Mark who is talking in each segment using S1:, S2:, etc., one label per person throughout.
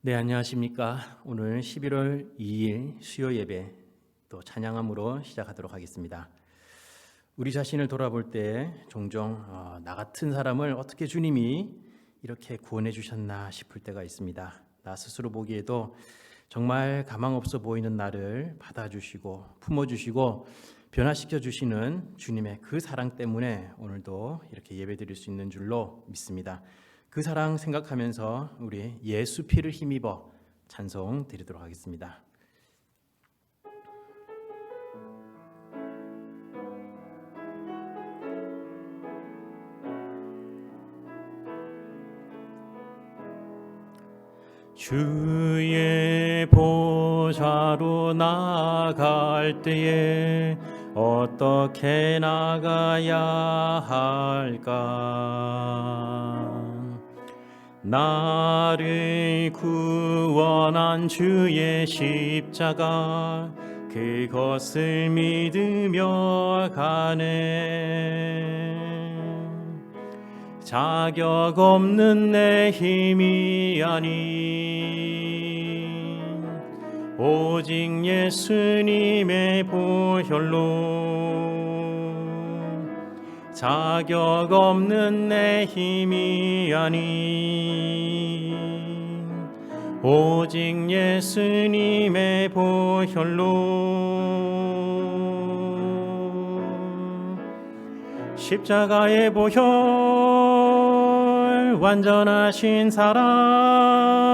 S1: 네, 안녕하십니까. 오늘 11월 2일 수요 예배 또 찬양함으로 시작하도록 하겠습니다. 우리 자신을 돌아볼 때 종종 나 같은 사람을 어떻게 주님이 이렇게 구원해 주셨나 싶을 때가 있습니다. 나 스스로 보기에도 정말 가망 없어 보이는 나를 받아주시고 품어주시고 변화시켜 주시는 주님의 그 사랑 때문에 오늘도 이렇게 예배드릴 수 있는 줄로 믿습니다. 그 사랑 생각하면서 우리 예수 피를 힘입어 찬송 드리도록 하겠습니다. 주의 보좌로 나갈 때에 어떻게 나가야 할까? 나를 구원한 주의 십자가 그것을 믿으며 가네. 자격 없는 내 힘이 아닌 오직 예수님의 보혈로 자격 없는 내 힘이 아닌 오직 예수님의 보혈로 십자가의 보혈 완전하신 사랑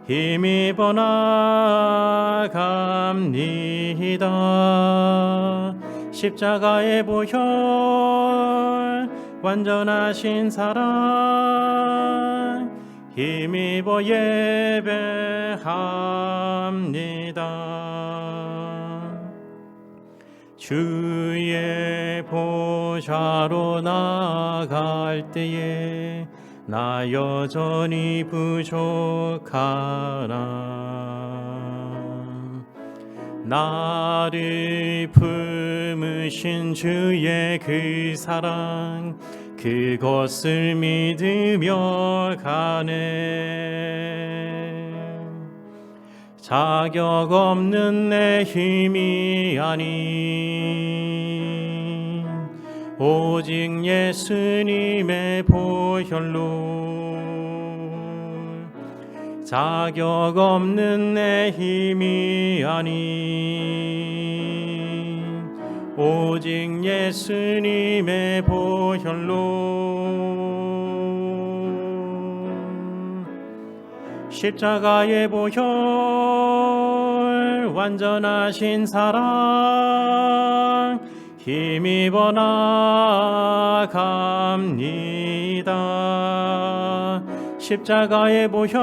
S1: 힘입어 나갑니다. 십자가의 보혈 완전하신 사랑 힘입어 예배합니다. 주의 보좌로 나갈 때에 나 여전히 부족하나. 나를 품으신 주의 그 사랑 그것을 믿으며 가네. 자격 없는 내 힘이 아닌 오직 예수님의 보혈로 자격 없는 내 힘이 아닌 오직 예수님의 보혈로 십자가의 보혈 완전하신 사랑 힘입어 나갑니다. 십자가의 보혈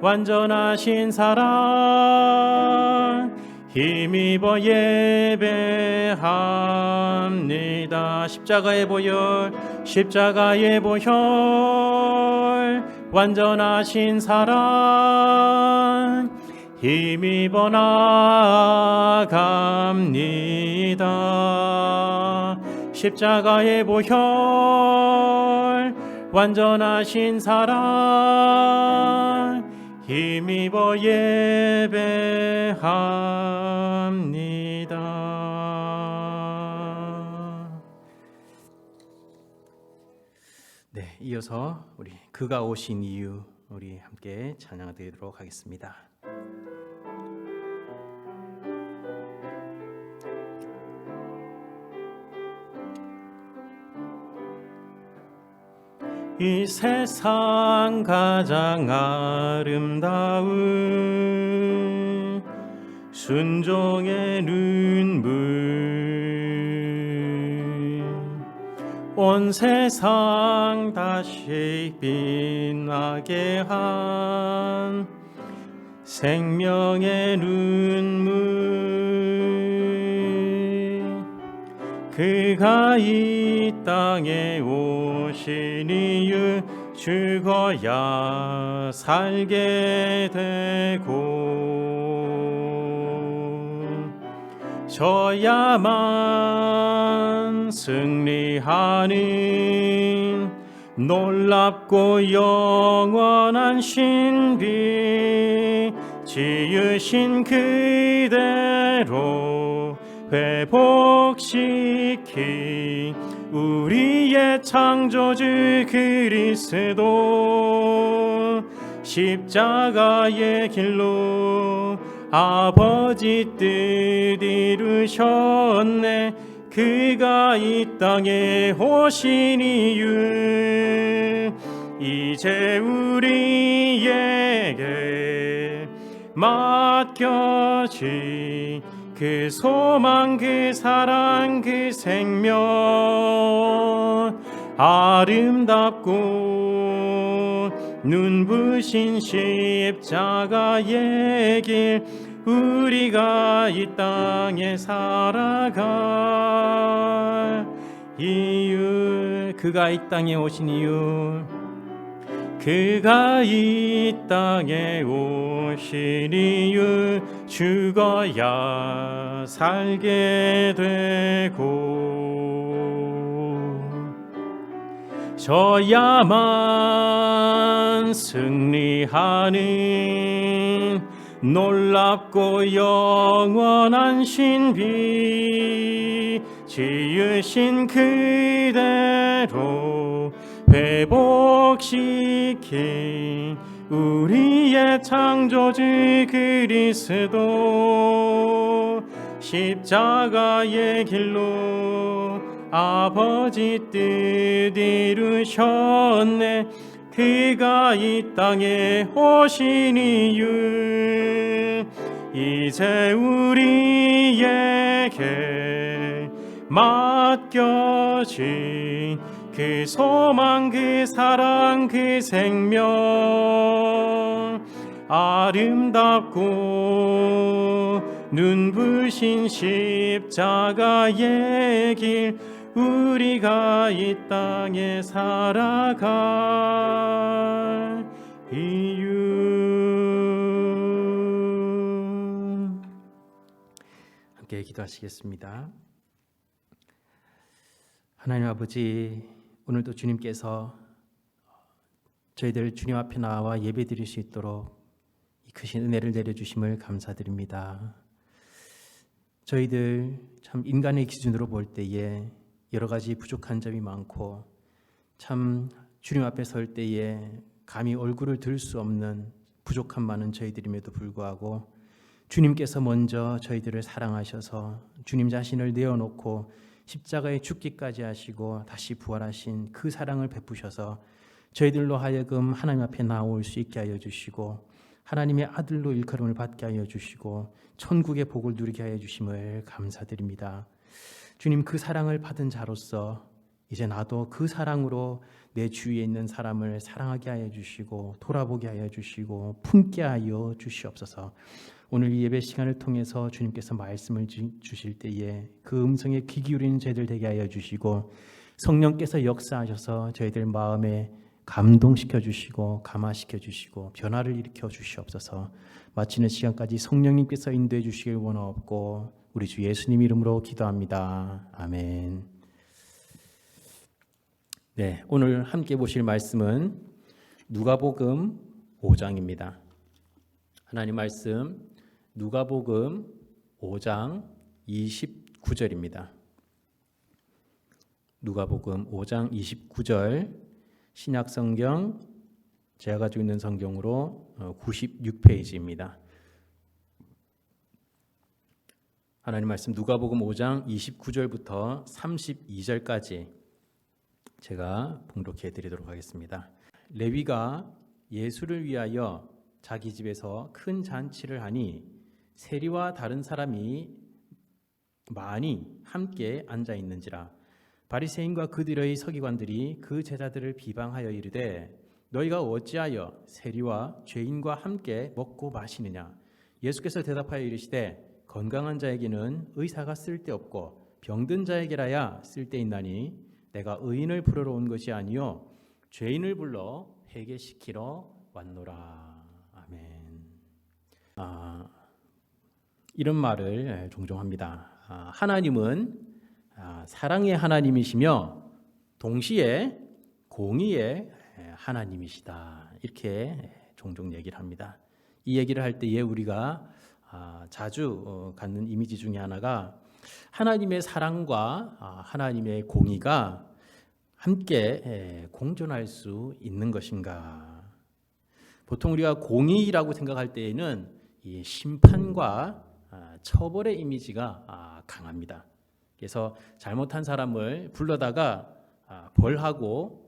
S1: 완전하신 사랑 힘입어 예배합니다. 십자가의 보혈 십자가의 보혈 완전하신 사랑 힘입어 나갑니다. 십자가의 보혈 완전하신 사랑 힘입어 예배합니다. 네, 이어서 우리 그가 오신 이유 우리 함께 찬양드리도록 하겠습니다. 이 세상 가장 아름다운 순종의 눈물 온 세상 다시 빛나게 한 생명의 눈물 그가 이 땅에 오신 이유 죽어야 살게 되고 져야만 승리하는 놀랍고 영원한 신비 지으신 그대로 회복시키 우리의 창조주 그리스도 십자가의 길로 아버지 뜻 이루셨네. 그가 이 땅에 오신 이유 이제 우리에게 맡겨진 그 소망 그 사랑 그 생명 아름답고 눈부신 십자가의 길 우리가 이 땅에 살아갈 이유 그가 이 땅에 오신 이유 그가 이 땅에 오신 이유 죽어야 살게 되고 져야만 승리하는 놀랍고 영원한 신비 지으신 그대로 회복시킨 우리의 창조주 그리스도 십자가의 길로 아버지 뜻 이루셨네. 그가 이 땅에 오신 이유 이제 우리에게 맡겨진 그 소망 그 사랑 그 생명 아름답고 눈부신 십자가의 길 우리가 이 땅에 살아갈 이유. 함께 기도하시겠습니다. 하나님 아버지, 오늘도 주님께서 저희들 주님 앞에 나와 예배드릴 수 있도록 이 크신 은혜를 내려주심을 감사드립니다. 저희들 참 인간의 기준으로 볼 때에 여러 가지 부족한 점이 많고 참 주님 앞에 설 때에 감히 얼굴을 들 수 없는 부족한 많은 저희들임에도 불구하고 주님께서 먼저 저희들을 사랑하셔서 주님 자신을 내어놓고 십자가에 죽기까지 하시고 다시 부활하신 그 사랑을 베푸셔서 저희들로 하여금 하나님 앞에 나올 수 있게 하여 주시고 하나님의 아들로 일컬음을 받게 하여 주시고 천국의 복을 누리게 하여 주심을 감사드립니다. 주님, 그 사랑을 받은 자로서 이제 나도 그 사랑으로 내 주위에 있는 사람을 사랑하게 하여 주시고 돌아보게 하여 주시고 품게 하여 주시옵소서. 오늘 이 예배 시간을 통해서 주님께서 말씀을 주실 때에 그 음성에 귀 기울이는 저희들 되게 하여 주시고 성령께서 역사하셔서 저희들 마음에 감동시켜 주시고 감화시켜 주시고 변화를 일으켜 주시옵소서. 마치는 시간까지 성령님께서 인도해 주시길 원하옵고 우리 주 예수님 이름으로 기도합니다. 아멘. 네, 오늘 함께 보실 말씀은 누가복음 5장입니다. 하나님 말씀 누가복음 5장 29절입니다. 누가복음 5장 29절 신약성경 제가 가지고 있는 성경으로 96페이지입니다. 하나님 말씀 누가복음 5장 29절부터 32절까지 제가 봉독해 드리도록 하겠습니다. 레위가 예수를 위하여 자기 집에서 큰 잔치를 하니 세리와 다른 사람이 많이 함께 앉아 있는지라 바리새인과 그들의 서기관들이 그 제자들을 비방하여 이르되 너희가 어찌하여 세리와 죄인과 함께 먹고 마시느냐. 예수께서 대답하여 이르시되 건강한 자에게는 의사가 쓸데없고 병든 자에게라야 쓸데있나니 내가 의인을 부르러 온 것이 아니요 죄인을 불러 회개시키러 왔노라. 아멘. 이런 말을 종종 합니다. 하나님은 사랑의 하나님이시며 동시에 공의의 하나님이시다. 이렇게 종종 얘기를 합니다. 이 얘기를 할 때에 우리가 자주 갖는 이미지 중에 하나가 하나님의 사랑과 하나님의 공의가 함께 공존할 수 있는 것인가. 보통 우리가 공의라고 생각할 때에는 이 심판과 처벌의 이미지가 강합니다. 그래서 잘못한 사람을 불러다가 벌하고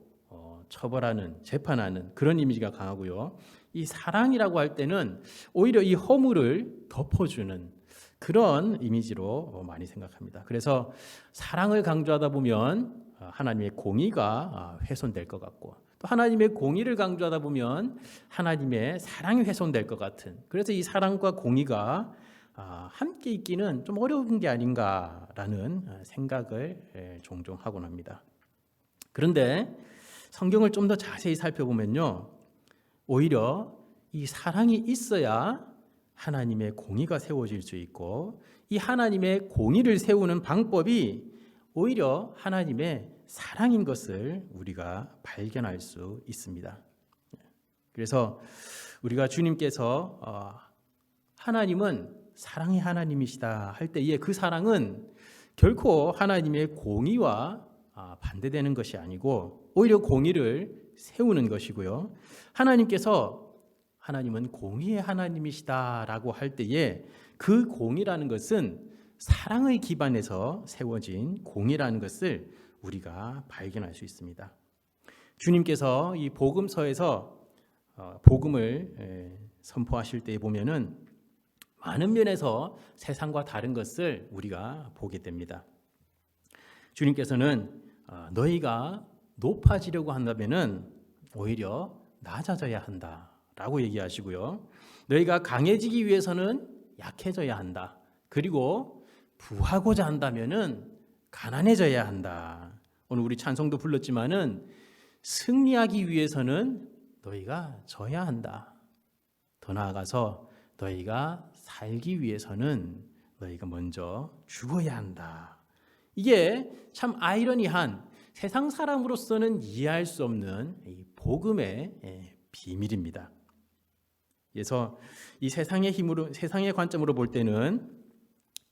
S1: 처벌하는, 재판하는 그런 이미지가 강하고요. 이 사랑이라고 할 때는 오히려 이 허물을 덮어주는 그런 이미지로 많이 생각합니다. 그래서 사랑을 강조하다 보면 하나님의 공의가 훼손될 것 같고, 또 하나님의 공의를 강조하다 보면 하나님의 사랑이 훼손될 것 같은, 그래서 이 사랑과 공의가 함께 있기는 좀 어려운 게 아닌가라는 생각을 종종 하곤 합니다. 그런데 성경을 좀 더 자세히 살펴보면요, 오히려 이 사랑이 있어야 하나님의 공의가 세워질 수 있고, 이 하나님의 공의를 세우는 방법이 오히려 하나님의 사랑인 것을 우리가 발견할 수 있습니다. 그래서 우리가 주님께서 하나님은 사랑의 하나님이시다 할 때에 그 사랑은 결코 하나님의 공의와 반대되는 것이 아니고 오히려 공의를 세우는 것이고요. 하나님은 공의의 하나님이시다라고 할 때에 그 공의라는 것은 사랑의 기반에서 세워진 공의라는 것을 우리가 발견할 수 있습니다. 주님께서 이 복음서에서 복음을 선포하실 때 보면은 많은 면에서 세상과 다른 것을 우리가 보게 됩니다. 주님께서는 너희가 높아지려고 한다면은 오히려 낮아져야 한다라고 얘기하시고요. 너희가 강해지기 위해서는 약해져야 한다. 그리고 부하고자 한다면은 가난해져야 한다. 오늘 우리 찬송도 불렀지만은 승리하기 위해서는 너희가 져야 한다. 더 나아가서 너희가 살기 위해서는 너희가 먼저 죽어야 한다. 이게 참 아이러니한, 세상 사람으로서는 이해할 수 없는 이 복음의 비밀입니다. 그래서 이 세상의 힘으로, 세상의 관점으로 볼 때는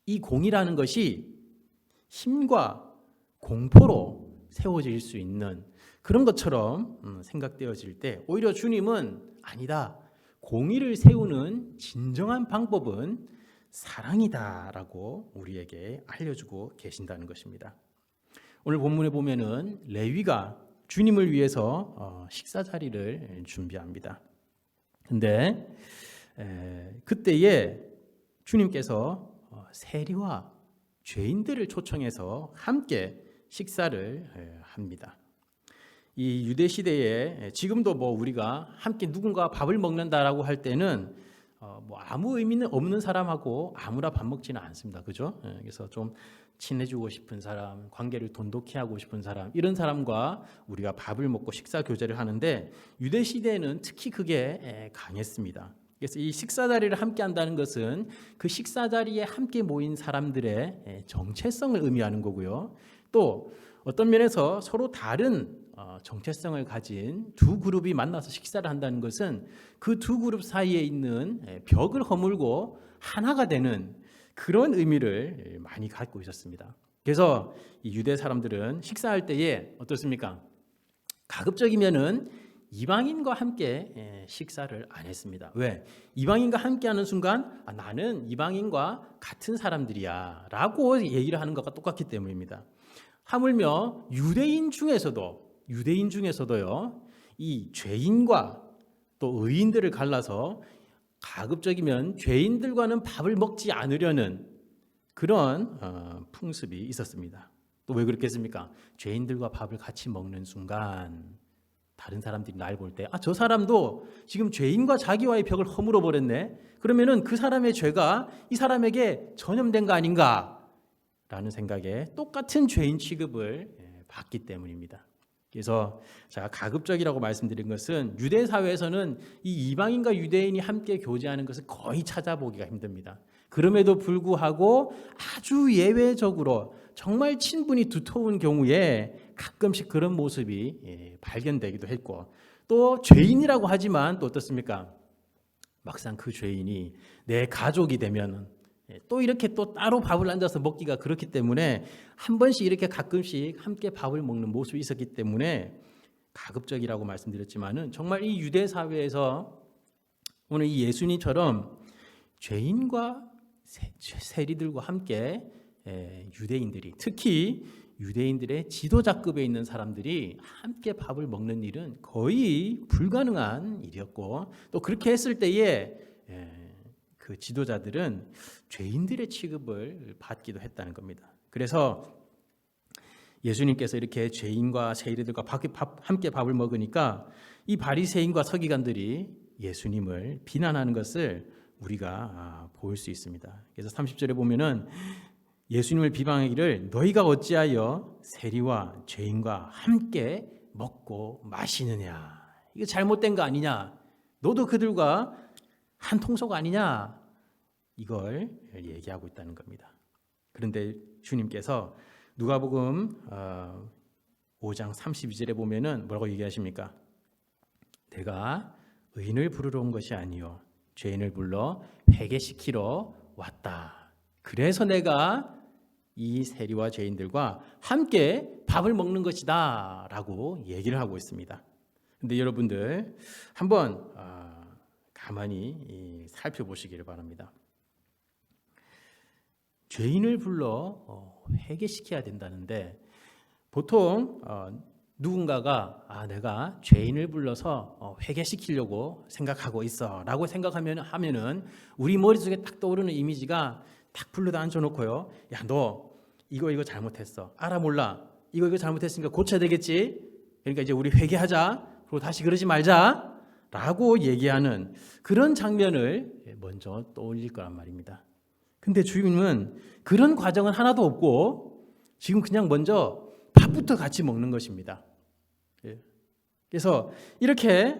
S1: 이 공이라는 것이 힘과 공포로 세워질 수 있는 그런 것처럼 생각되어질 때, 오히려 주님은 아니다, 공의를 세우는 진정한 방법은 사랑이다라고 우리에게 알려주고 계신다는 것입니다. 오늘 본문에 보면은 레위가 주님을 위해서 식사 자리를 준비합니다. 근데 그때에 주님께서 세리와 죄인들을 초청해서 함께 식사를 합니다. 이 유대 시대에 지금도 우리가 함께 누군가 밥을 먹는다라고 할 때는 아무 의미는 없는 사람하고 아무나 밥 먹지는 않습니다. 그죠? 그래서 좀 친해지고 싶은 사람, 관계를 돈독히 하고 싶은 사람, 이런 사람과 우리가 밥을 먹고 식사 교제를 하는데 유대 시대에는 특히 그게 강했습니다. 그래서 이 식사 자리를 함께 한다는 것은 그 식사 자리에 함께 모인 사람들의 정체성을 의미하는 거고요. 또 어떤 면에서 서로 다른 정체성을 가진 두 그룹이 만나서 식사를 한다는 것은 그 두 그룹 사이에 있는 벽을 허물고 하나가 되는 그런 의미를 많이 갖고 있었습니다. 그래서 이 유대 사람들은 식사할 때에 어떻습니까? 가급적이면은 이방인과 함께 식사를 안 했습니다. 왜? 이방인과 함께 하는 순간 나는 이방인과 같은 사람들이야 라고 얘기를 하는 것과 똑같기 때문입니다. 하물며 유대인 중에서도요, 이 죄인과 또 의인들을 갈라서 가급적이면 죄인들과는 밥을 먹지 않으려는 그런 풍습이 있었습니다. 또 왜 그렇겠습니까? 죄인들과 밥을 같이 먹는 순간 다른 사람들이 날 볼 때 저 사람도 지금 죄인과 자기와의 벽을 허물어 버렸네. 그러면은 그 사람의 죄가 이 사람에게 전염된 거 아닌가? 라는 생각에 똑같은 죄인 취급을 받기 때문입니다. 그래서 제가 가급적이라고 말씀드린 것은 유대 사회에서는 이 이방인과 유대인이 함께 교제하는 것을 거의 찾아보기가 힘듭니다. 그럼에도 불구하고 아주 예외적으로 정말 친분이 두터운 경우에 가끔씩 그런 모습이 발견되기도 했고, 또 죄인이라고 하지만 또 어떻습니까? 막상 그 죄인이 내 가족이 되면 또 이렇게 또 따로 밥을 앉아서 먹기가 그렇기 때문에 한 번씩 이렇게 가끔씩 함께 밥을 먹는 모습이 있었기 때문에 가급적이라고 말씀드렸지만은 정말 이 유대 사회에서 오늘 이 예수님처럼 죄인과 세리들과 함께 유대인들이, 특히 유대인들의 지도자급에 있는 사람들이 함께 밥을 먹는 일은 거의 불가능한 일이었고, 또 그렇게 했을 때에 그 지도자들은 죄인들의 취급을 받기도 했다는 겁니다. 그래서 예수님께서 이렇게 죄인과 세리들과 함께 밥을 먹으니까 이 바리새인과 서기관들이 예수님을 비난하는 것을 우리가 볼 수 있습니다. 그래서 30절에 보면은 예수님을 비방하기를 너희가 어찌하여 세리와 죄인과 함께 먹고 마시느냐, 이거 잘못된 거 아니냐, 너도 그들과 한 통속 아니냐, 이걸 얘기하고 있다는 겁니다. 그런데 주님께서 누가복음 5장 32절에 보면은 뭐라고 얘기하십니까? 내가 의인을 부르러 온 것이 아니요 죄인을 불러 회개시키러 왔다. 그래서 내가 이 세리와 죄인들과 함께 밥을 먹는 것이다 라고 얘기를 하고 있습니다. 그런데 여러분들 한번 가만히 살펴보시기를 바랍니다. 죄인을 불러 회개시켜야 된다는데 보통 누군가가 내가 죄인을 불러서 회개시키려고 생각하고 있어 라고 하면은 우리 머릿속에 딱 떠오르는 이미지가 딱 불러다 앉혀놓고요, 야 너 이거 잘못했어, 알아 몰라, 이거 잘못했으니까 고쳐야 되겠지, 그러니까 이제 우리 회개하자, 그리고 다시 그러지 말자 라고 얘기하는 그런 장면을 먼저 떠올릴 거란 말입니다. 근데 주님은 그런 과정은 하나도 없고 지금 그냥 먼저 밥부터 같이 먹는 것입니다. 그래서 이렇게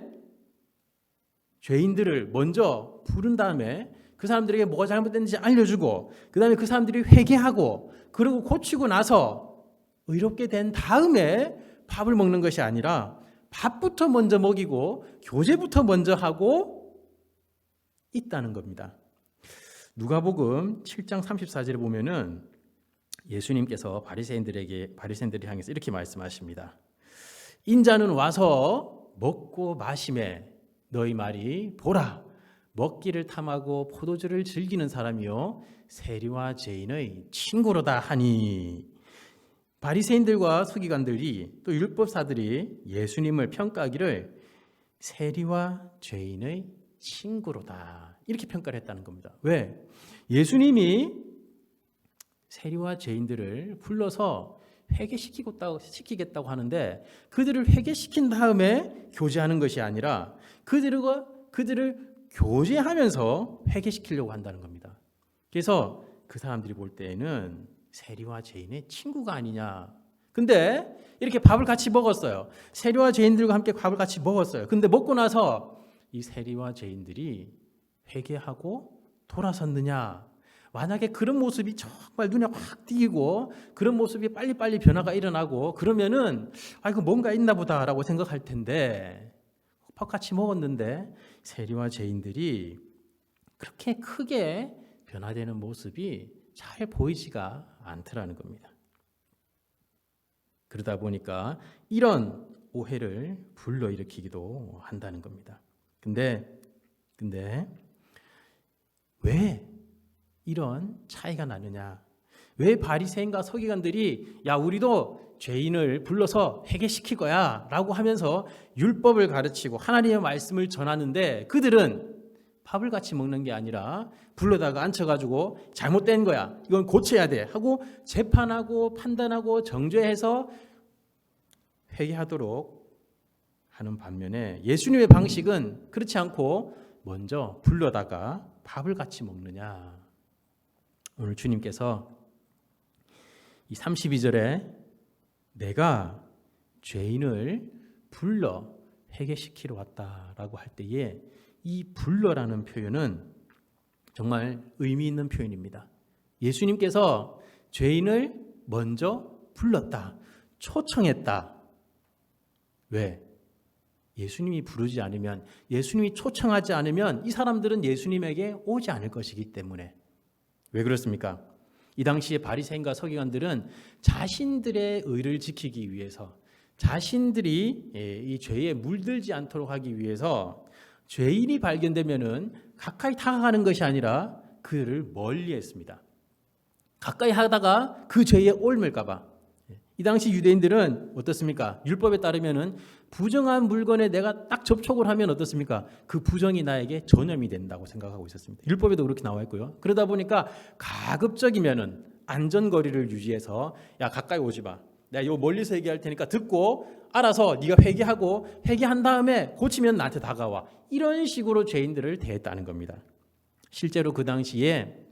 S1: 죄인들을 먼저 부른 다음에 그 사람들에게 뭐가 잘못됐는지 알려주고, 그 다음에 그 사람들이 회개하고 그리고 고치고 나서 의롭게 된 다음에 밥을 먹는 것이 아니라 밥부터 먼저 먹이고 교제부터 먼저 하고 있다는 겁니다. 누가복음 7장 34절에 보면은 예수님께서 바리새인들을 향해서 이렇게 말씀하십니다. 인자는 와서 먹고 마시매 너희 말이 보라, 먹기를 탐하고 포도주를 즐기는 사람이요 세리와 죄인의 친구로다 하니. 바리새인들과 서기관들이 또 율법사들이 예수님을 평가하기를 세리와 죄인의 친구로다 이렇게 평가를 했다는 겁니다. 왜? 예수님이 세리와 죄인들을 불러서 회개시키겠다고 하는데 그들을 회개시킨 다음에 교제하는 것이 아니라 그들을 교제하면서 회개시키려고 한다는 겁니다. 그래서 그 사람들이 볼 때에는 세리와 죄인의 친구가 아니냐. 근데 이렇게 밥을 같이 먹었어요. 세리와 죄인들과 함께 밥을 같이 먹었어요. 근데 먹고 나서 이 세리와 죄인들이 회개하고 돌아섰느냐. 만약에 그런 모습이 정말 눈에 확 띄고 그런 모습이 빨리빨리 변화가 일어나고 그러면은 이거 뭔가 있나 보다라고 생각할 텐데 밥 같이 먹었는데 세리와 죄인들이 그렇게 크게 변화되는 모습이 잘 보이지가 않더라는 겁니다. 그러다 보니까 이런 오해를 불러일으키기도 한다는 겁니다. 근데 왜 이런 차이가 나느냐? 왜 바리새인과 서기관들이 야 우리도 죄인을 불러서 회개시킬 거야 라고 하면서 율법을 가르치고 하나님의 말씀을 전하는데 그들은 밥을 같이 먹는 게 아니라 불러다가 앉혀가지고 잘못된 거야, 이건 고쳐야 돼 하고 재판하고 판단하고 정죄해서 회개하도록 하는 반면에 예수님의 방식은 그렇지 않고 먼저 불러다가 밥을 같이 먹느냐. 오늘 주님께서 이 32절에 내가 죄인을 불러 회개시키러 왔다라고 할 때에 이 불러라는 표현은 정말 의미 있는 표현입니다. 예수님께서 죄인을 먼저 불렀다. 초청했다. 왜? 예수님이 부르지 않으면, 예수님이 초청하지 않으면 이 사람들은 예수님에게 오지 않을 것이기 때문에. 왜 그렇습니까? 이 당시에 바리새인과 서기관들은 자신들의 의를 지키기 위해서, 자신들이 이 죄에 물들지 않도록 하기 위해서 죄인이 발견되면은 가까이 다가가는 것이 아니라 그를 멀리했습니다. 가까이 하다가 그 죄에 옮을까봐. 이 당시 유대인들은 어떻습니까? 율법에 따르면은 부정한 물건에 내가 딱 접촉을 하면 어떻습니까? 그 부정이 나에게 전염이 된다고 생각하고 있었습니다. 율법에도 그렇게 나와 있고요. 그러다 보니까 가급적이면은 안전거리를 유지해서 야 가까이 오지 마. 내가 요 멀리서 얘기할 테니까 듣고 알아서 네가 회개하고 회개한 다음에 고치면 나한테 다가와. 이런 식으로 죄인들을 대했다는 겁니다. 실제로 그 당시에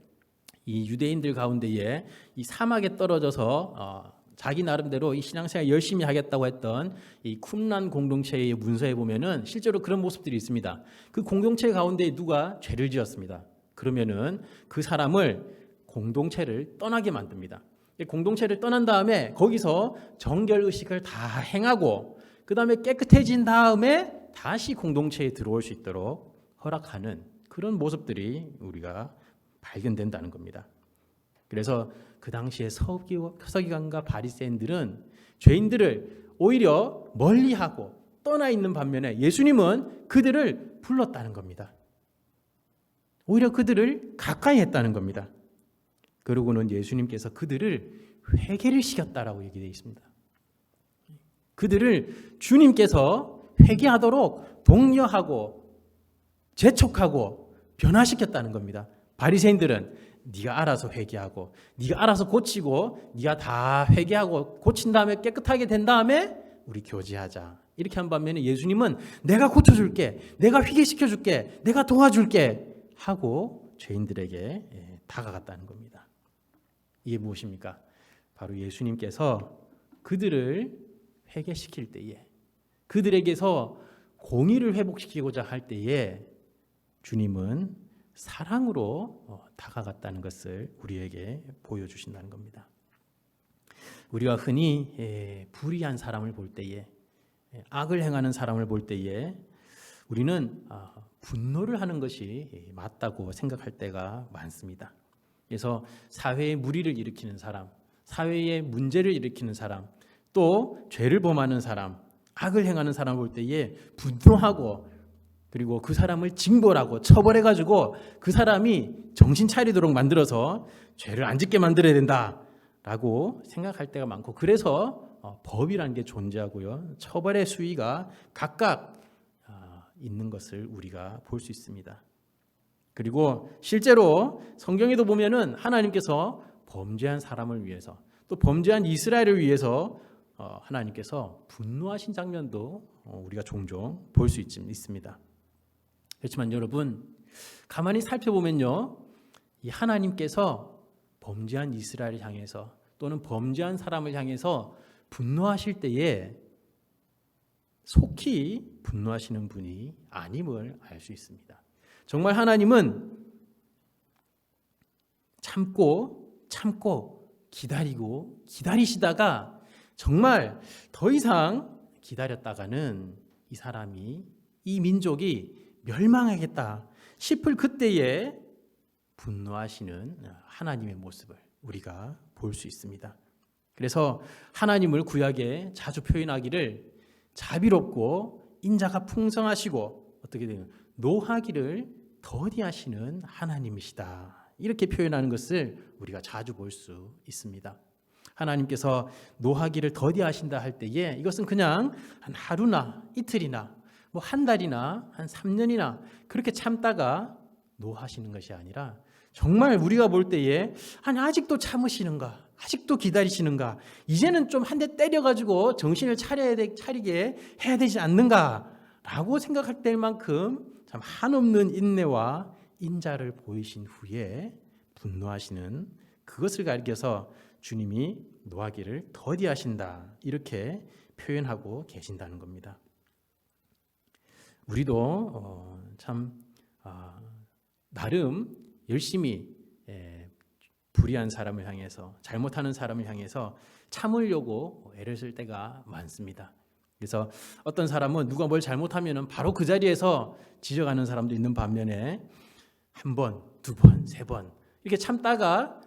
S1: 이 유대인들 가운데에 이 사막에 떨어져서 자기 나름대로 이 신앙생활 열심히 하겠다고 했던 이 쿰란 공동체의 문서에 보면은 실제로 그런 모습들이 있습니다. 그 공동체 가운데 누가 죄를 지었습니다. 그러면은 그 사람을 공동체를 떠나게 만듭니다. 공동체를 떠난 다음에 거기서 정결 의식을 다 행하고 그 다음에 깨끗해진 다음에 다시 공동체에 들어올 수 있도록 허락하는 그런 모습들이 우리가 발견된다는 겁니다. 그래서 그 당시에 서기관과 바리새인들은 죄인들을 오히려 멀리하고 떠나 있는 반면에 예수님은 그들을 불렀다는 겁니다. 오히려 그들을 가까이 했다는 겁니다. 그러고는 예수님께서 그들을 회개를 시켰다라고 얘기되어 있습니다. 그들을 주님께서 회개하도록 독려하고 재촉하고 변화시켰다는 겁니다. 바리새인들은 네가 알아서 회개하고 네가 알아서 고치고 네가 다 회개하고 고친 다음에 깨끗하게 된 다음에 우리 교제하자. 이렇게 한 반면에 예수님은 내가 고쳐줄게, 내가 회개시켜줄게, 내가 도와줄게 하고 죄인들에게 다가갔다는 겁니다. 이게 무엇입니까? 바로 예수님께서 그들을 회개시킬 때에, 그들에게서 공의를 회복시키고자 할 때에 주님은 사랑으로 다가갔다는 것을 우리에게 보여주신다는 겁니다. 우리가 흔히 불의한 사람을 볼 때에, 악을 행하는 사람을 볼 때에 우리는 분노를 하는 것이 맞다고 생각할 때가 많습니다. 그래서 사회에 무리를 일으키는 사람, 사회에 문제를 일으키는 사람, 또 죄를 범하는 사람, 악을 행하는 사람을 볼 때에 분노하고 그리고 그 사람을 징벌하고 처벌해가지고 그 사람이 정신 차리도록 만들어서 죄를 안 짓게 만들어야 된다라고 생각할 때가 많고, 그래서 법이라는 게 존재하고요, 처벌의 수위가 각각 있는 것을 우리가 볼 수 있습니다. 그리고 실제로 성경에도 보면은 하나님께서 범죄한 사람을 위해서, 또 범죄한 이스라엘을 위해서 하나님께서 분노하신 장면도 우리가 종종 볼 수 있습니다. 그렇지만 여러분, 가만히 살펴보면요, 이 하나님께서 범죄한 이스라엘을 향해서 또는 범죄한 사람을 향해서 분노하실 때에 속히 분노하시는 분이 아님을 알 수 있습니다. 정말 하나님은 참고 기다리고 기다리시다가 정말 더 이상 기다렸다가는 이 사람이, 이 민족이 멸망하겠다 싶을 그때에 분노하시는 하나님의 모습을 우리가 볼 수 있습니다. 그래서 하나님을 구약에 자주 표현하기를 자비롭고 인자가 풍성하시고 어떻게 되는 노하기를 더디하시는 하나님이시다, 이렇게 표현하는 것을 우리가 자주 볼 수 있습니다. 하나님께서 노하기를 더디하신다 할 때에 이것은 그냥 한 하루나 이틀이나 뭐 한 달이나 한 3년이나 그렇게 참다가 노하시는 것이 아니라 정말 우리가 볼 때에 아니 아직도 참으시는가, 아직도 기다리시는가, 이제는 좀 한 대 때려가지고 정신을 차리게 해야 되지 않는가 라고 생각할 때만큼 참 한없는 인내와 인자를 보이신 후에 분노하시는 그것을 가리켜서 주님이 노하기를 더디하신다, 이렇게 표현하고 계신다는 겁니다. 우리도 나름 열심히 불의한 사람을 향해서, 잘못하는 사람을 향해서 참으려고 애를 쓸 때가 많습니다. 그래서 어떤 사람은 누가 뭘 잘못하면 바로 그 자리에서 지적하는 사람도 있는 반면에 한 번, 두 번, 세 번 이렇게 참다가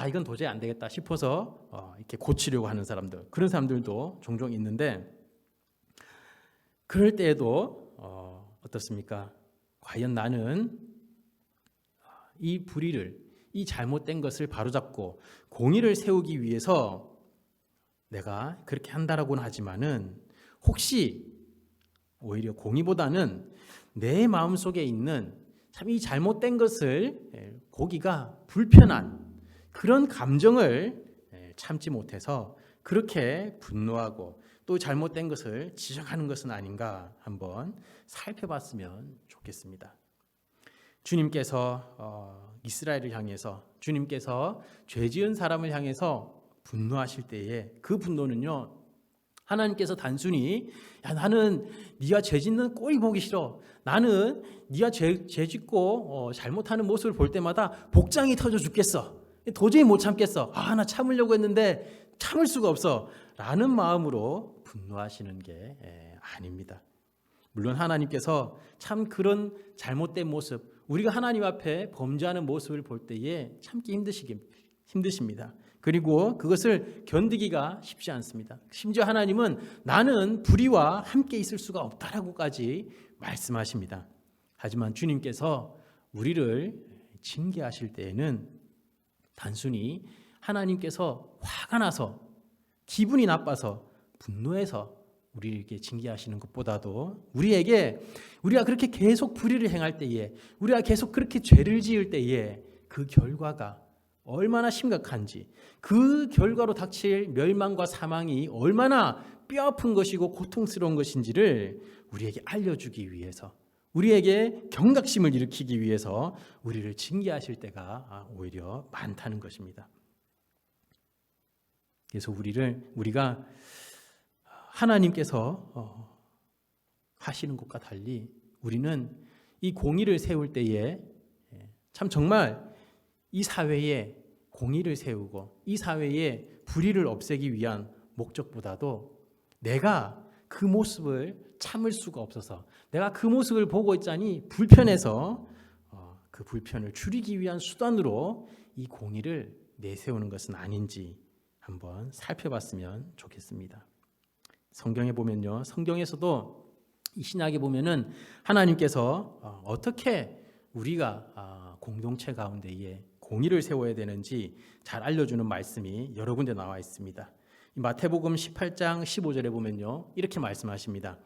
S1: 이건 도저히 안 되겠다 싶어서 이렇게 고치려고 하는 사람들, 그런 사람들도 종종 있는데, 그럴 때에도 어떻습니까? 과연 나는 이 불의를, 이 잘못된 것을 바로잡고 공의를 세우기 위해서 내가 그렇게 한다라고는 하지만은 혹시 오히려 공의보다는 내 마음속에 있는 참 이 잘못된 것을 보기가 불편한 그런 감정을 참지 못해서 그렇게 분노하고 또 잘못된 것을 지적하는 것은 아닌가 한번 살펴봤으면 좋겠습니다. 주님께서 이스라엘을 향해서, 주님께서 죄 지은 사람을 향해서 분노하실 때에 그 분노는요, 하나님께서 단순히 나는 네가 죄 짓는 꼴이 보기 싫어, 나는 네가 죄 짓고 잘못하는 모습을 볼 때마다 복장이 터져 죽겠어, 도저히 못 참겠어, 나 참으려고 했는데 참을 수가 없어 라는 마음으로 분노하시는 게 아닙니다. 물론 하나님께서 참 그런 잘못된 모습, 우리가 하나님 앞에 범죄하는 모습을 볼 때에 참기 힘드십니다. 그리고 그것을 견디기가 쉽지 않습니다. 심지어 하나님은 나는 불의와 함께 있을 수가 없다라고까지 말씀하십니다. 하지만 주님께서 우리를 징계하실 때에는 단순히 하나님께서 화가 나서, 기분이 나빠서, 분노해서 우리에게 징계하시는 것보다도 우리가 그렇게 계속 불의를 행할 때에, 우리가 계속 그렇게 죄를 지을 때에 그 결과가 얼마나 심각한지, 그 결과로 닥칠 멸망과 사망이 얼마나 뼈아픈 것이고 고통스러운 것인지를 우리에게 알려주기 위해서, 우리에게 경각심을 일으키기 위해서 우리를 징계하실 때가 오히려 많다는 것입니다. 그래서 우리가 하나님께서 하시는 것과 달리 우리는 이 공의를 세울 때에 참 정말 이 사회에 공의를 세우고 이 사회에 불의를 없애기 위한 목적보다도 내가 그 모습을 참을 수가 없어서, 내가 그 모습을 보고 있자니 불편해서 그 불편을 줄이기 위한 수단으로 이 공의를 내세우는 것은 아닌지 한번 살펴봤으면 좋겠습니다. 성경에 보면요, 성경에서도 이 신약에 보면은 하나님께서 어떻게 우리가 공동체 가운데에 공의를 세워야 되는지 잘 알려주는 말씀이 여러 군데 나와 있습니다. 마태복음 18장 15절에 보면요, 이렇게 말씀하십니다.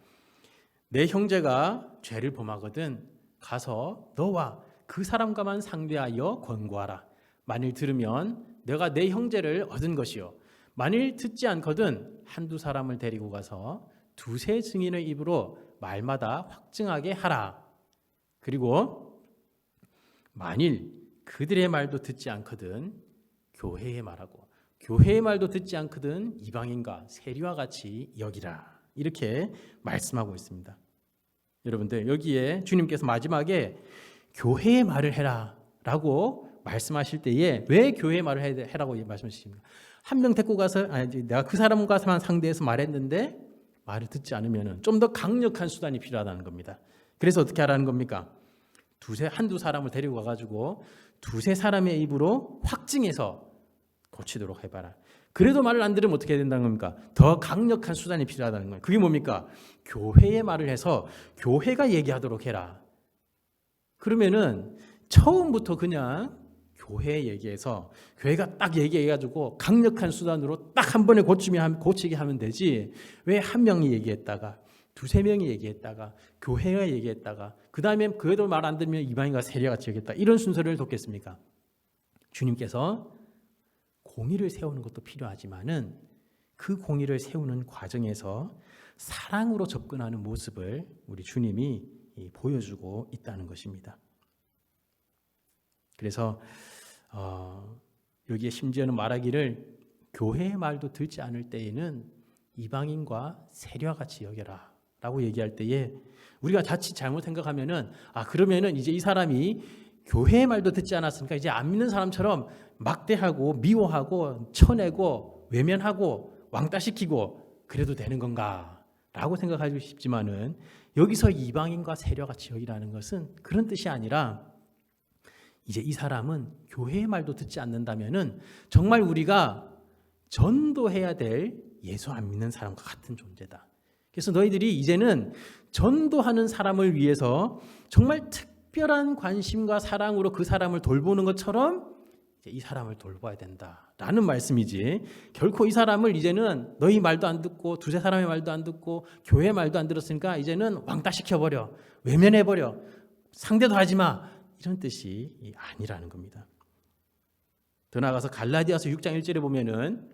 S1: 내 형제가 죄를 범하거든 가서 너와 그 사람과만 상대하여 권고하라. 만일 들으면 내가 내 형제를 얻은 것이요, 만일 듣지 않거든 한두 사람을 데리고 가서 두세 증인의 입으로 말마다 확증하게 하라. 그리고 만일 그들의 말도 듣지 않거든 교회의 말하고, 교회의 말도 듣지 않거든 이방인과 세리와 같이 여기라. 이렇게 말씀하고 있습니다. 여러분들, 여기에 주님께서 마지막에 교회의 말을 해라 라고 말씀하실 때에 왜 교회의 말을 해라고 말씀하십니까? 한 명 데리고 가서 내가 그 사람과만 상대해서 말했는데 말을 듣지 않으면 좀 더 강력한 수단이 필요하다는 겁니다. 그래서 어떻게 하라는 겁니까? 한두 사람을 데리고 가가지고 두세 사람의 입으로 확증해서 고치도록 해봐라. 그래도 말을 안 들으면 어떻게 해야 된다는 겁니까? 더 강력한 수단이 필요하다는 거예요. 그게 뭡니까? 교회의 말을 해서 교회가 얘기하도록 해라. 그러면은 처음부터 그냥 교회 얘기해서 교회가 딱 얘기해가지고 강력한 수단으로 딱 한 번에 고치게 하면 되지, 왜 한 명이 얘기했다가 두세 명이 얘기했다가 교회가 얘기했다가 그 다음에 그래도 말 안 들으면 이방인과 세리같이 얘기했다, 이런 순서를 뒀겠습니까? 주님께서 공의를 세우는 것도 필요하지만은 그 공의를 세우는 과정에서 사랑으로 접근하는 모습을 우리 주님이 보여주고 있다는 것입니다. 그래서 여기에 심지어는 말하기를 교회의 말도 듣지 않을 때에는 이방인과 세리와 같이 여겨라 라고 얘기할 때에 우리가 자칫 잘못 생각하면은 그러면은 이제 이 사람이 교회의 말도 듣지 않았으니까 이제 안 믿는 사람처럼 막대하고 미워하고 쳐내고 외면하고 왕따시키고 그래도 되는 건가? 라고 생각하고 싶지만은 여기서 이방인과 세려같이 여기라는 것은 그런 뜻이 아니라 이제 이 사람은 교회의 말도 듣지 않는다면은 정말 우리가 전도해야 될 예수 안 믿는 사람과 같은 존재다. 그래서 너희들이 이제는 전도하는 사람을 위해서 정말 특별한 관심과 사랑으로 그 사람을 돌보는 것처럼 이제 이 사람을 돌봐야 된다라는 말씀이지, 결코 이 사람을 이제는 너희 말도 안 듣고 두세 사람의 말도 안 듣고 교회 말도 안 들었으니까 이제는 왕따시켜버려, 외면해버려, 상대도 하지 마, 이런 뜻이 아니라는 겁니다. 더 나아가서 갈라디아서 6장 1절에 보면은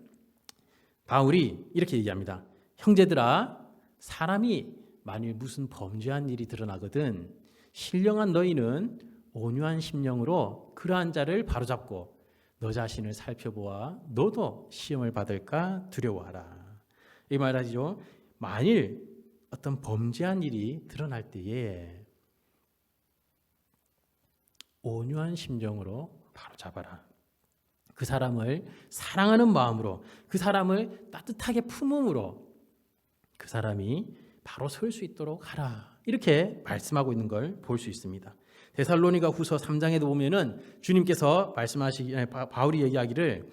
S1: 바울이 이렇게 얘기합니다. 형제들아, 사람이 만일 무슨 범죄한 일이 드러나거든 신령한 너희는 온유한 심령으로 그러한 자를 바로잡고 너 자신을 살펴보아 너도 시험을 받을까 두려워하라. 이 말하죠. 만일 어떤 범죄한 일이 드러날 때에 온유한 심정으로 바로잡아라. 그 사람을 사랑하는 마음으로, 그 사람을 따뜻하게 품음으로 그 사람이 바로 설 수 있도록 하라. 이렇게 말씀하고 있는 걸 볼 수 있습니다. 데살로니가 후서 3장에도 보면은 주님께서 바울이 얘기하기를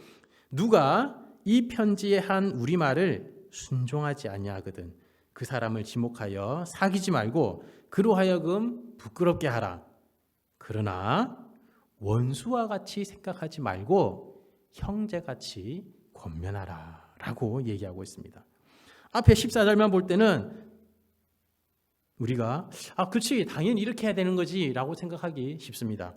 S1: 누가 이 편지에 한 우리 말을 순종하지 아니하거든 그 사람을 지목하여 사귀지 말고 그로 하여금 부끄럽게 하라. 그러나 원수와 같이 생각하지 말고 형제같이 권면하라 라고 얘기하고 있습니다. 앞에 14절만 볼 때는 우리가 그렇지 당연히 이렇게 해야 되는 거지 라고 생각하기 쉽습니다.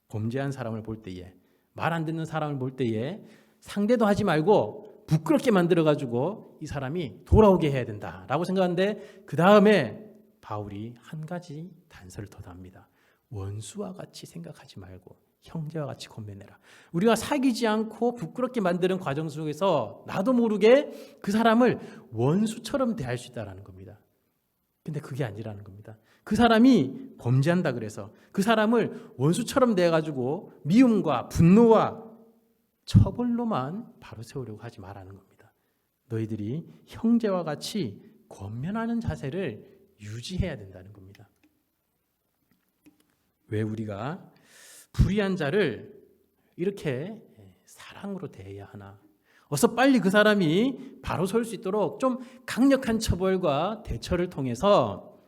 S1: 범죄한 사람을 볼 때에, 말 안 듣는 사람을 볼 때에 상대도 하지 말고 부끄럽게 만들어가지고 이 사람이 돌아오게 해야 된다라고 생각하는데 그 다음에 바울이 한 가지 단서를 더 답니다. 원수와 같이 생각하지 말고 형제와 같이 권면해라. 우리가 사귀지 않고 부끄럽게 만드는 과정 속에서 나도 모르게 그 사람을 원수처럼 대할 수 있다는 겁니다. 근데 그게 아니라는 겁니다. 그 사람이 범죄한다 그래서 그 사람을 원수처럼 대해가지고 미움과 분노와 처벌로만 바로 세우려고 하지 말라는 겁니다. 너희들이 형제와 같이 권면하는 자세를 유지해야 된다는 겁니다. 왜 우리가 불의한 자를 이렇게 사랑으로 대해야 하나? 어서 빨리 그 사람이 바로 설 수 있도록 좀 강력한 처벌과 대처를 통해서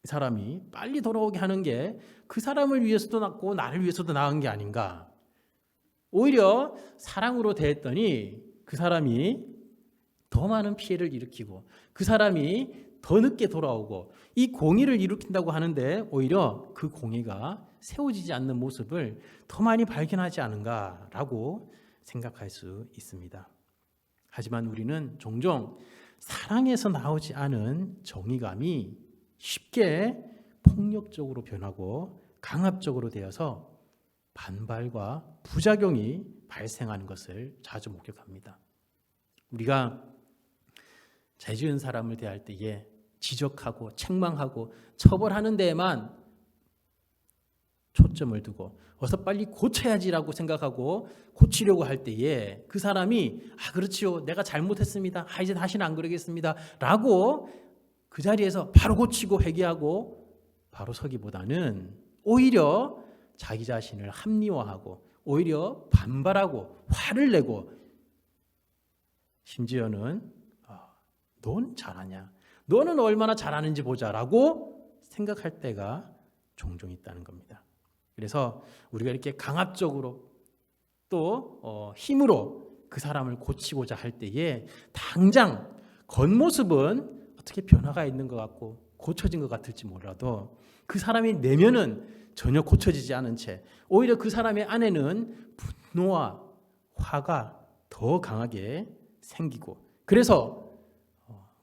S1: 이 사람이 빨리 돌아오게 하는 게 그 사람을 위해서도 낫고 나를 위해서도 나은 게 아닌가? 오히려 사랑으로 대했더니 그 사람이 더 많은 피해를 일으키고 그 사람이 더 늦게 돌아오고 이 공의를 일으킨다고 하는데 오히려 그 공의가 세워지지 않는 모습을 더 많이 발견하지 않은가라고 생각할 수 있습니다. 하지만 우리는 종종 사랑에서 나오지 않은 정의감이 쉽게 폭력적으로 변하고 강압적으로 되어서 반발과 부작용이 발생하는 것을 자주 목격합니다. 우리가 죄 지은 사람을 대할 때에 지적하고 책망하고 처벌하는 데에만 초점을 두고 어서 빨리 고쳐야지라고 생각하고 고치려고 할 때에 그 사람이 그렇지요, 내가 잘못했습니다, 이제 다시는 안 그러겠습니다 라고 그 자리에서 바로 고치고 회개하고 바로 서기보다는 오히려 자기 자신을 합리화하고 오히려 반발하고 화를 내고 심지어는 넌 잘하냐, 너는 얼마나 잘하는지 보자라고 생각할 때가 종종 있다는 겁니다. 그래서 우리가 이렇게 강압적으로 또 힘으로 그 사람을 고치고자 할 때에 당장 겉모습은 어떻게 변화가 있는 것 같고 고쳐진 것 같을지 몰라도 그 사람의 내면은 전혀 고쳐지지 않은 채 오히려 그 사람의 안에는 분노와 화가 더 강하게 생기고 그래서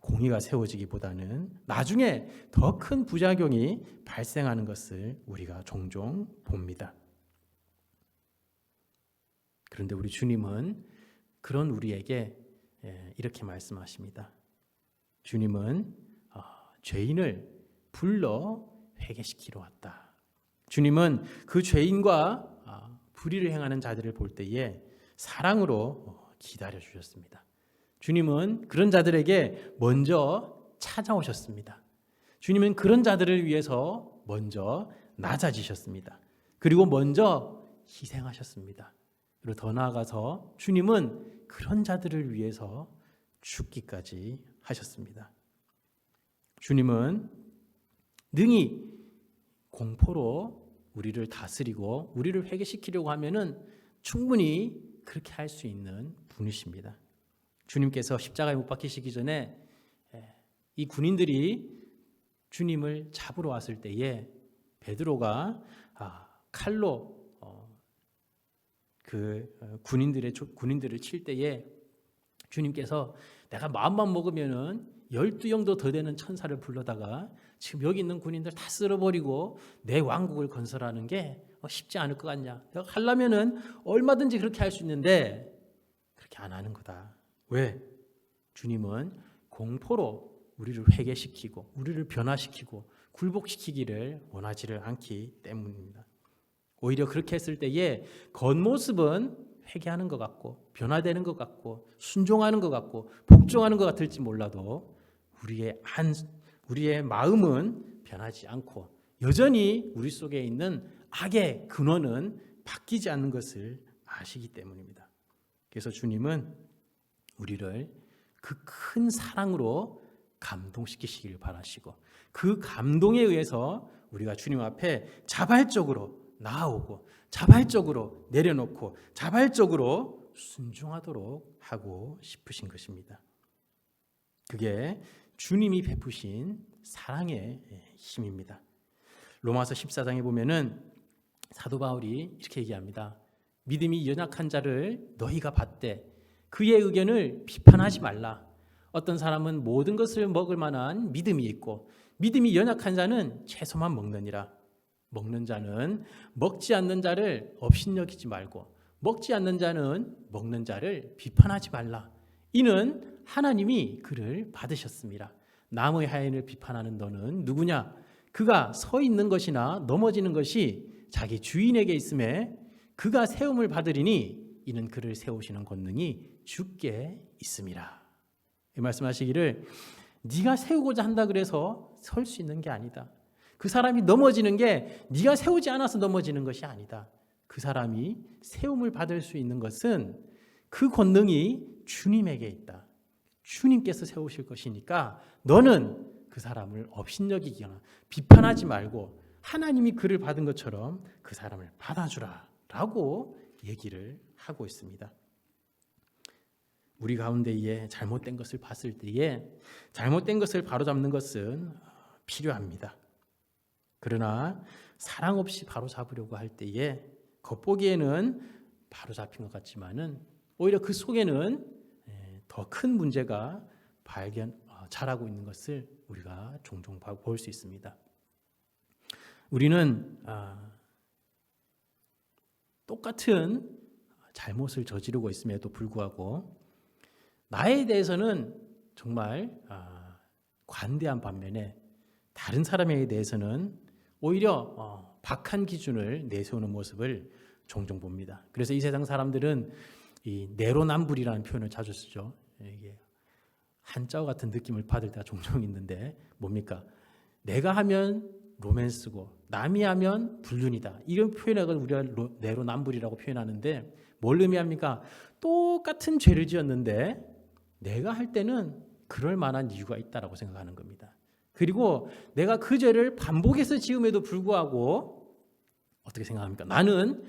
S1: 공의가 세워지기보다는 나중에 더 큰 부작용이 발생하는 것을 우리가 종종 봅니다. 그런데 우리 주님은 그런 우리에게 이렇게 말씀하십니다. 주님은 죄인을 불러 회개시키러 왔다. 주님은 그 죄인과 불의를 행하는 자들을 볼 때에 사랑으로 기다려 주셨습니다. 주님은 그런 자들에게 먼저 찾아오셨습니다. 주님은 그런 자들을 위해서 먼저 낮아지셨습니다. 그리고 먼저 희생하셨습니다. 그리고 더 나아가서 주님은 그런 자들을 위해서 죽기까지 하셨습니다. 주님은 능히 공포로 우리를 다스리고 우리를 회개시키려고 하면은 충분히 그렇게 할 수 있는 분이십니다. 주님께서 십자가에 못 박히시기 전에 이 군인들이 주님을 잡으러 왔을 때에 베드로가 칼로 그 군인들을 칠 때에 주님께서 내가 마음만 먹으면은 12영도 더 되는 천사를 불러다가 지금 여기 있는 군인들 다 쓸어버리고 내 왕국을 건설하는 게 쉽지 않을 것 같냐? 내가 하려면은 얼마든지 그렇게 할 수 있는데 그렇게 안 하는 거다. 왜? 주님은 공포로 우리를 회개시키고 우리를 변화시키고 굴복시키기를 원하지를 않기 때문입니다. 오히려 그렇게 했을 때에 겉모습은 회개하는 것 같고 변화되는 것 같고 순종하는 것 같고 복종하는 것 같을지 몰라도 우리의 마음은 변하지 않고 여전히 우리 속에 있는 악의 근원은 바뀌지 않는 것을 아시기 때문입니다. 그래서 주님은 우리를 그 큰 사랑으로 감동시키시길 바라시고 그 감동에 의해서 우리가 주님 앞에 자발적으로 나아오고 자발적으로 내려놓고 자발적으로 순종하도록 하고 싶으신 것입니다. 그게 주님이 베푸신 사랑의 힘입니다. 로마서 14장에 보면은 사도 바울이 이렇게 얘기합니다. 믿음이 연약한 자를 너희가 받되 그의 의견을 비판하지 말라. 어떤 사람은 모든 것을 먹을 만한 믿음이 있고 믿음이 연약한 자는 채소만 먹느니라. 먹는 자는 먹지 않는 자를 업신여기지 말고 먹지 않는 자는 먹는 자를 비판하지 말라. 이는 하나님이 그를 받으셨습니다. 남의 하인을 비판하는 너는 누구냐? 그가 서 있는 것이나 넘어지는 것이 자기 주인에게 있음에 그가 세움을 받으리니 이는 그를 세우시는 권능이 주께 있음이라. 이 말씀하시기를 네가 세우고자 한다 그래서 설 수 있는 게 아니다. 그 사람이 넘어지는 게 네가 세우지 않아서 넘어지는 것이 아니다. 그 사람이 세움을 받을 수 있는 것은 그 권능이 주님에게 있다. 주님께서 세우실 것이니까 너는 그 사람을 업신여기거나 비판하지 말고 하나님이 그를 받은 것처럼 그 사람을 받아주라 라고 얘기를 하고 있습니다. 우리 가운데에 잘못된 것을 봤을 때에 잘못된 것을 바로잡는 것은 필요합니다. 그러나 사랑 없이 바로잡으려고 할 때에 겉보기에는 바로잡힌 것 같지만은 오히려 그 속에는 더 큰 문제가 자라고 있는 것을 우리가 종종 볼 수 있습니다. 우리는 똑같은 잘못을 저지르고 있음에도 불구하고 나에 대해서는 정말 관대한 반면에 다른 사람에 대해서는 오히려 박한 기준을 내세우는 모습을 종종 봅니다. 그래서 이 세상 사람들은 이 내로남불이라는 표현을 자주 쓰죠. 이게 한자어 같은 느낌을 받을 때가 종종 있는데 뭡니까? 내가 하면 로맨스고 남이 하면 불륜이다. 이런 표현을 우리가 내로남불이라고 표현하는데 뭘 의미합니까? 똑같은 죄를 지었는데 내가 할 때는 그럴 만한 이유가 있다라고 생각하는 겁니다. 그리고 내가 그 죄를 반복해서 지음에도 불구하고 어떻게 생각합니까? 나는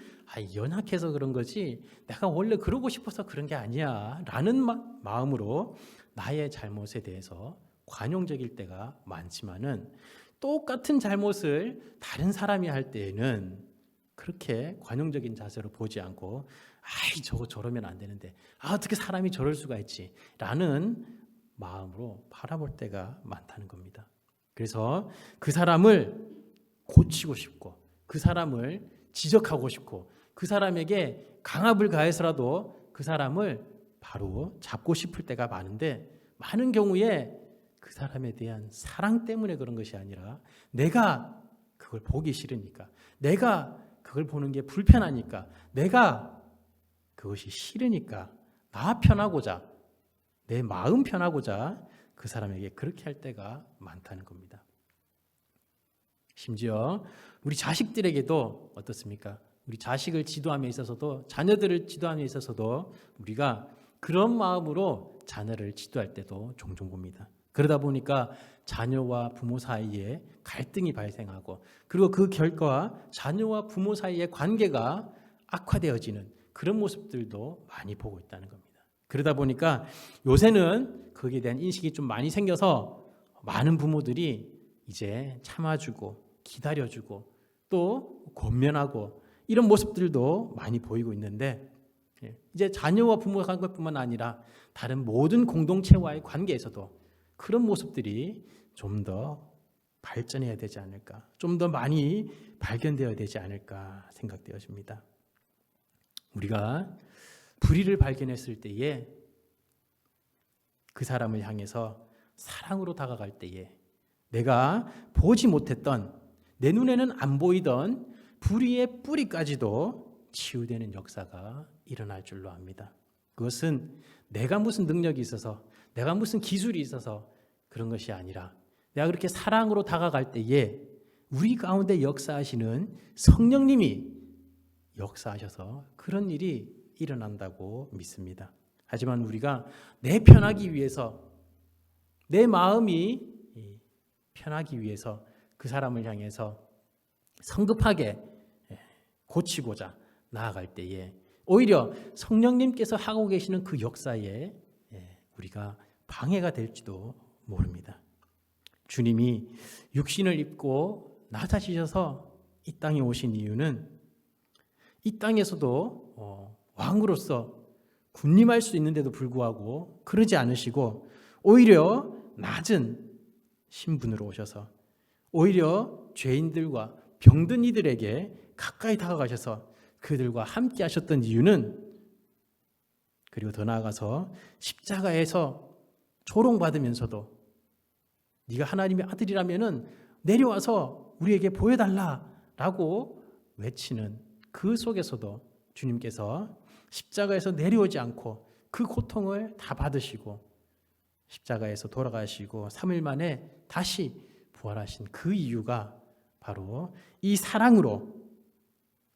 S1: 연약해서 그런 거지 내가 원래 그러고 싶어서 그런 게 아니야 라는 마음으로 나의 잘못에 대해서 관용적일 때가 많지만은 똑같은 잘못을 다른 사람이 할 때에는 그렇게 관용적인 자세로 보지 않고 저거 저러면 안 되는데 어떻게 사람이 저럴 수가 있지 라는 마음으로 바라볼 때가 많다는 겁니다. 그래서 그 사람을 고치고 싶고 그 사람을 지적하고 싶고 그 사람에게 강압을 가해서라도 그 사람을 바로 잡고 싶을 때가 많은데 많은 경우에 그 사람에 대한 사랑 때문에 그런 것이 아니라 내가 그걸 보기 싫으니까 내가 그걸 보는 게 불편하니까 내가 그것이 싫으니까 나 편하고자 내 마음 편하고자 그 사람에게 그렇게 할 때가 많다는 겁니다. 심지어 우리 자식들에게도 어떻습니까? 우리 자식을 지도함에 있어서도, 자녀들을 지도함에 있어서도 우리가 그런 마음으로 자녀를 지도할 때도 종종 봅니다. 그러다 보니까 자녀와 부모 사이에 갈등이 발생하고, 그리고 그 결과 자녀와 부모 사이의 관계가 악화되어지는 그런 모습들도 많이 보고 있다는 겁니다. 그러다 보니까 요새는 거기에 대한 인식이 좀 많이 생겨서 많은 부모들이 이제 참아주고 기다려주고 또 권면하고 이런 모습들도 많이 보이고 있는데, 이제 자녀와 부모 관계뿐만 아니라 다른 모든 공동체와의 관계에서도 그런 모습들이 좀 더 발전해야 되지 않을까, 좀 더 많이 발견되어야 되지 않을까 생각되어집니다. 우리가 불의를 발견했을 때에 그 사람을 향해서 사랑으로 다가갈 때에 내가 보지 못했던, 내 눈에는 안 보이던 불의의 뿌리까지도 치유되는 역사가 일어날 줄로 압니다. 그것은 내가 무슨 능력이 있어서, 내가 무슨 기술이 있어서 그런 것이 아니라 내가 그렇게 사랑으로 다가갈 때에 우리 가운데 역사하시는 성령님이 역사하셔서 그런 일이 일어난다고 믿습니다. 하지만 우리가 내 편하기 위해서, 내 마음이 편하기 위해서 그 사람을 향해서 성급하게 고치고자 나아갈 때에 오히려 성령님께서 하고 계시는 그 역사에 우리가 방해가 될지도 모릅니다. 주님이 육신을 입고 낮아지셔서 이 땅에 오신 이유는 이 땅에서도 왕으로서 군림할 수 있는데도 불구하고 그러지 않으시고 오히려 낮은 신분으로 오셔서 오히려 죄인들과 병든 이들에게 가까이 다가가셔서 그들과 함께 하셨던 이유는, 그리고 더 나아가서 십자가에서 조롱받으면서도 네가 하나님의 아들이라면은 내려와서 우리에게 보여달라라고 외치는 그 속에서도 주님께서 십자가에서 내려오지 않고 그 고통을 다 받으시고 십자가에서 돌아가시고 3일 만에 다시 부활하신 그 이유가 바로 이 사랑으로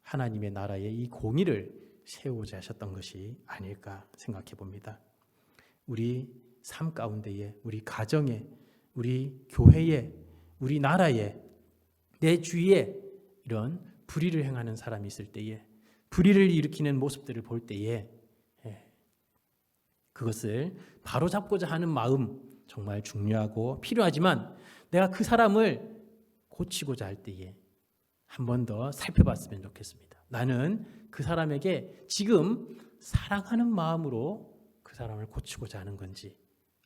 S1: 하나님의 나라의 이 공의를 세우고자 하셨던 것이 아닐까 생각해 봅니다. 우리 삶 가운데에, 우리 가정에, 우리 교회에, 우리 나라에, 내 주위에 이런 불의를 행하는 사람이 있을 때에, 불의를 일으키는 모습들을 볼 때에 그것을 바로잡고자 하는 마음 정말 중요하고 필요하지만, 내가 그 사람을 고치고자 할 때에 한 번 더 살펴봤으면 좋겠습니다. 나는 그 사람에게 지금 사랑하는 마음으로 그 사람을 고치고자 하는 건지,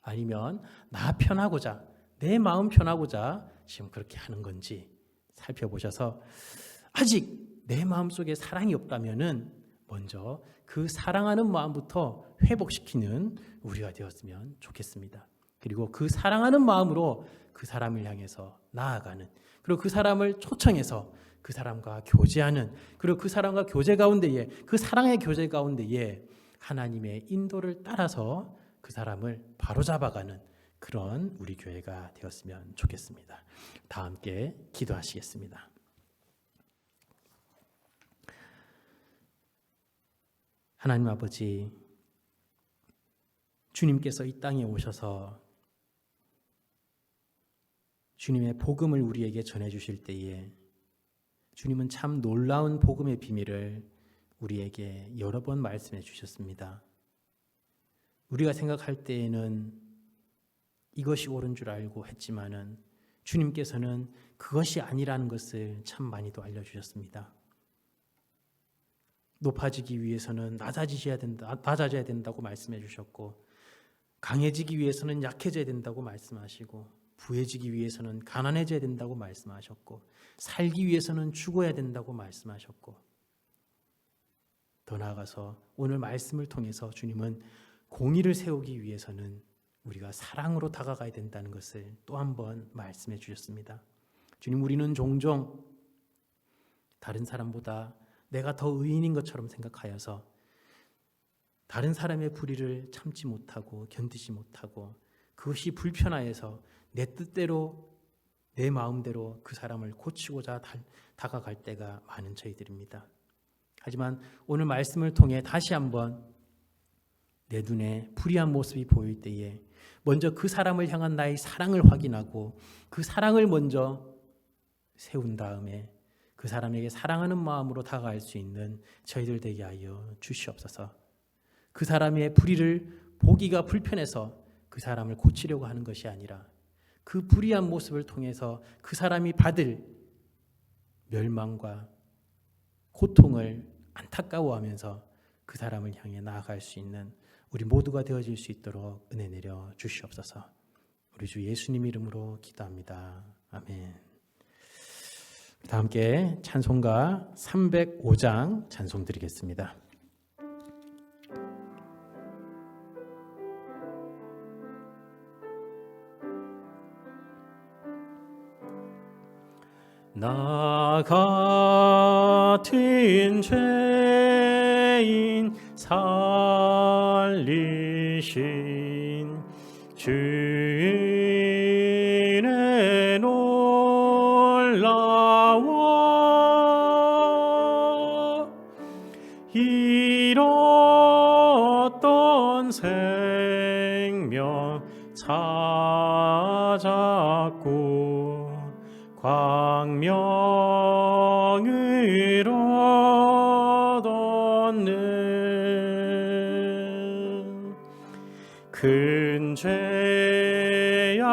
S1: 아니면 나 편하고자, 내 마음 편하고자 지금 그렇게 하는 건지 살펴보셔서, 아직 내 마음속에 사랑이 없다면은 먼저 그 사랑하는 마음부터 회복시키는 우리가 되었으면 좋겠습니다. 그리고 그 사랑하는 마음으로 그 사람을 향해서 나아가는, 그리고 그 사람을 초청해서 그 사람과 교제하는, 그리고 그 사람과 교제 가운데에, 그 사랑의 교제 가운데에 하나님의 인도를 따라서 그 사람을 바로잡아가는 그런 우리 교회가 되었으면 좋겠습니다. 다 함께 기도하시겠습니다. 하나님 아버지, 주님께서 이 땅에 오셔서 주님의 복음을 우리에게 전해주실 때에 주님은 참 놀라운 복음의 비밀을 우리에게 여러 번 말씀해 주셨습니다. 우리가 생각할 때에는 이것이 옳은 줄 알고 했지만은 주님께서는 그것이 아니라는 것을 참 많이도 알려주셨습니다. 높아지기 위해서는 낮아져야 된다고 말씀해 주셨고, 강해지기 위해서는 약해져야 된다고 말씀하시고, 부해지기 위해서는 가난해져야 된다고 말씀하셨고, 살기 위해서는 죽어야 된다고 말씀하셨고, 더 나아가서 오늘 말씀을 통해서 주님은 공의를 세우기 위해서는 우리가 사랑으로 다가가야 된다는 것을 또 한 번 말씀해 주셨습니다. 주님, 우리는 종종 다른 사람보다 내가 더 의인인 것처럼 생각하여서 다른 사람의 불의를 참지 못하고 견디지 못하고 그것이 불편하여서 내 뜻대로 내 마음대로 그 사람을 고치고자 다가갈 때가 많은 저희들입니다. 하지만 오늘 말씀을 통해 다시 한번 내 눈에 불의한 모습이 보일 때에 먼저 그 사람을 향한 나의 사랑을 확인하고 그 사랑을 먼저 세운 다음에 그 사람에게 사랑하는 마음으로 다가갈 수 있는 저희들 되게 하여 주시옵소서. 그 사람의 불의를 보기가 불편해서 그 사람을 고치려고 하는 것이 아니라 그 불의한 모습을 통해서 그 사람이 받을 멸망과 고통을 안타까워하면서 그 사람을 향해 나아갈 수 있는 우리 모두가 되어질 수 있도록 은혜 내려 주시옵소서. 우리 주 예수님 이름으로 기도합니다. 아멘. 다 함께 찬송가 305장 찬송 드리겠습니다. 나 같은 죄인 살리신 주의 놀라워 잃었던 생명 찾았고 광명을 얻었네. 큰 죄악에서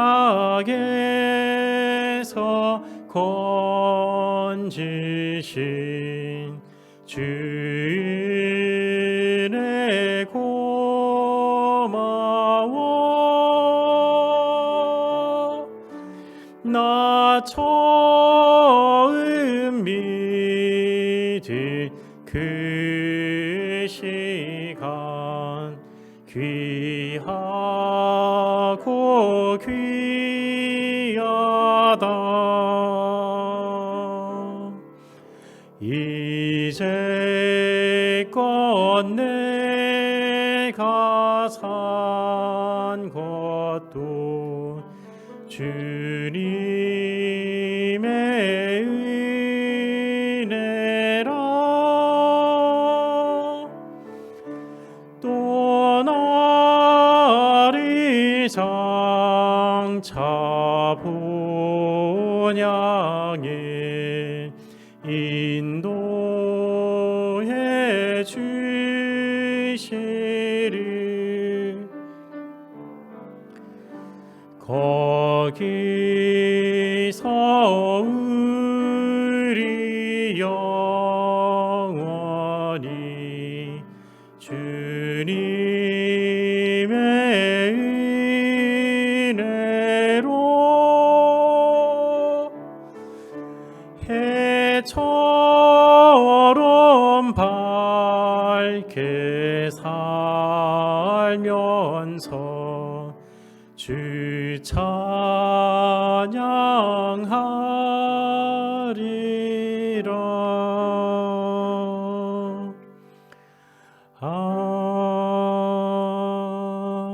S1: 건지신 주의 고마워. 나 처음 믿은 그 시간 귀하고 귀하다. 이제껏 내가 산 것도 주님의 은혜라. 또 나를 장차 본향에 인도해 주시리. 거기서 우리 영원히 주님의 은혜로 해처럼 밝게 살면서 주 찬양하리라.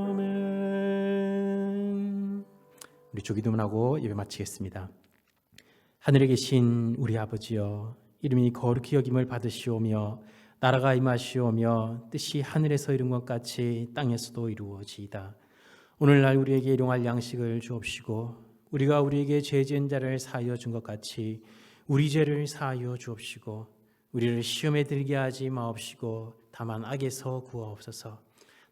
S1: 아멘. 우리 주기도문하고 예배 마치겠습니다. 하늘에 계신 우리 아버지여, 이름이 거룩히 여김을 받으시오며 나라가 임하시오며 뜻이 하늘에서 이룬 것 같이 땅에서도 이루어지이다. 오늘날 우리에게 일용할 양식을 주옵시고 우리가 우리에게 죄 지은 자를 사하여 준 것 같이 우리 죄를 사하여 주옵시고 우리를 시험에 들게 하지 마옵시고 다만 악에서 구하옵소서.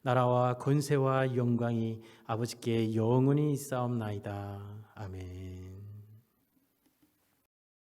S1: 나라와 권세와 영광이 아버지께 영원히 있사옵나이다. 아멘.